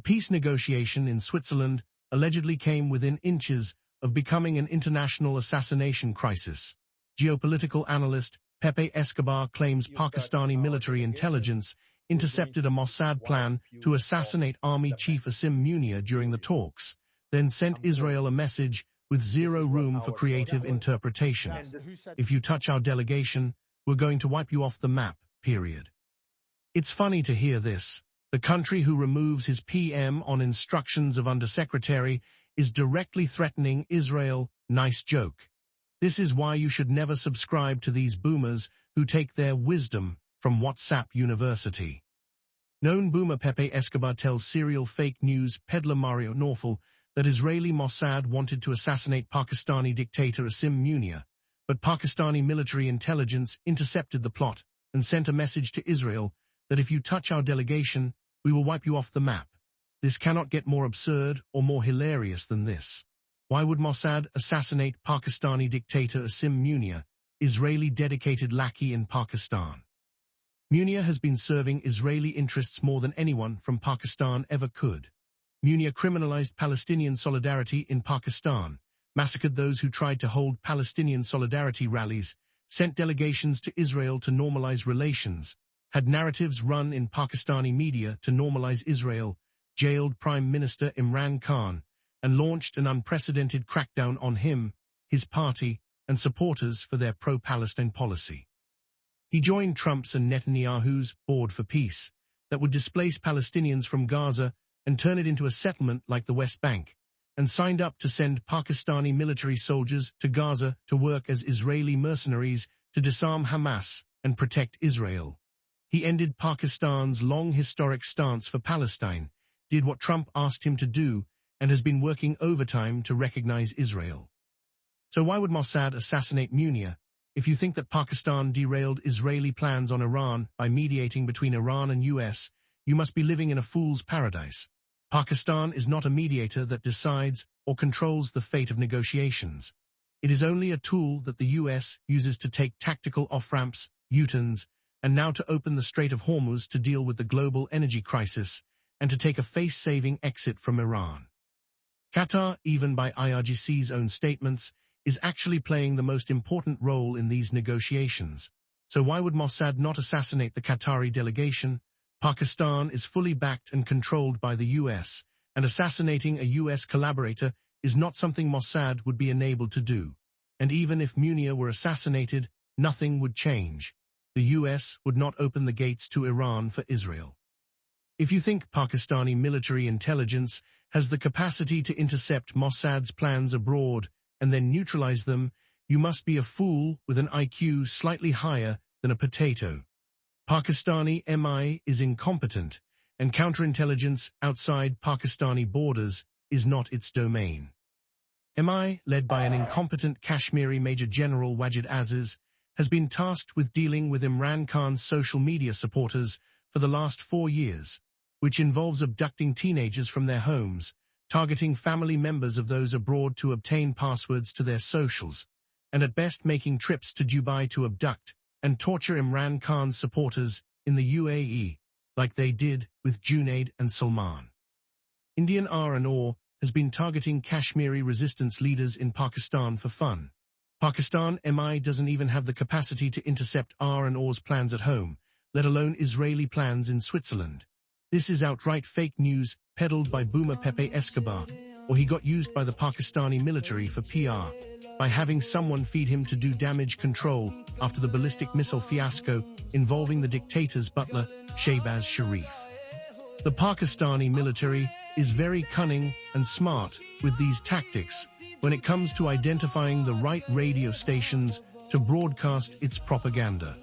peace negotiation in Switzerland allegedly came within inches of becoming an international assassination crisis. Geopolitical analyst Pepe Escobar claims Pakistani military intelligence intercepted a Mossad plan to assassinate Army Chief Asim Munir during the talks, then sent Israel a message with zero room for creative interpretation. If you touch our delegation, we're going to wipe you off the map, period. It's funny to hear this. The country who removes his PM on instructions of Undersecretary is directly threatening Israel. Nice joke. This is why you should never subscribe to these boomers who take their wisdom from WhatsApp University. Known boomer Pepe Escobar tells serial fake news peddler Mario Norful that Israeli Mossad wanted to assassinate Pakistani dictator Asim Munir, but Pakistani military intelligence intercepted the plot and sent a message to Israel that if you touch our delegation, we will wipe you off the map. This cannot get more absurd or more hilarious than this. Why would Mossad assassinate Pakistani dictator Asim Munir, Israeli dedicated lackey in Pakistan? Munir has been serving Israeli interests more than anyone from Pakistan ever could. Munir criminalized Palestinian solidarity in Pakistan, massacred those who tried to hold Palestinian solidarity rallies, sent delegations to Israel to normalize relations, had narratives run in Pakistani media to normalize Israel, jailed Prime Minister Imran Khan, and launched an unprecedented crackdown on him, his party, and supporters for their pro-Palestine policy. He joined Trump's and Netanyahu's Board for Peace that would displace Palestinians from Gaza and turn it into a settlement like the West Bank, and signed up to send Pakistani military soldiers to Gaza to work as Israeli mercenaries to disarm Hamas and protect Israel. He ended Pakistan's long historic stance for Palestine, did what Trump asked him to do, and has been working overtime to recognize Israel. So why would Mossad assassinate Munir? If you think that Pakistan derailed Israeli plans on Iran by mediating between Iran and US, you must be living in a fool's paradise. Pakistan is not a mediator that decides or controls the fate of negotiations. It is only a tool that the US uses to take tactical off-ramps, U-turns, and now to open the Strait of Hormuz to deal with the global energy crisis and to take a face-saving exit from Iran. Qatar, even by IRGC's own statements, is actually playing the most important role in these negotiations. So why would Mossad not assassinate the Qatari delegation? Pakistan is fully backed and controlled by the US, and assassinating a US collaborator is not something Mossad would be enabled to do. And even if Munir were assassinated, nothing would change. The US would not open the gates to Iran for Israel. If you think Pakistani military intelligence has the capacity to intercept Mossad's plans abroad and then neutralize them, you must be a fool with an IQ slightly higher than a potato. Pakistani MI is incompetent, and counterintelligence outside Pakistani borders is not its domain. MI, led by an incompetent Kashmiri Major General Wajid Aziz, has been tasked with dealing with Imran Khan's social media supporters for the last 4 years, which involves abducting teenagers from their homes, targeting family members of those abroad to obtain passwords to their socials, and at best making trips to Dubai to abduct and torture Imran Khan's supporters in the UAE, like they did with Junaid and Salman. Indian R&R has been targeting Kashmiri resistance leaders in Pakistan for fun. Pakistan MI doesn't even have the capacity to intercept R&R's plans at home, let alone Israeli plans in Switzerland. This is outright fake news peddled by boomer Pepe Escobar, or he got used by the Pakistani military for PR, by having someone feed him to do damage control after the ballistic missile fiasco involving the dictator's butler, Shehbaz Sharif. The Pakistani military is very cunning and smart with these tactics when it comes to identifying the right radio stations to broadcast its propaganda.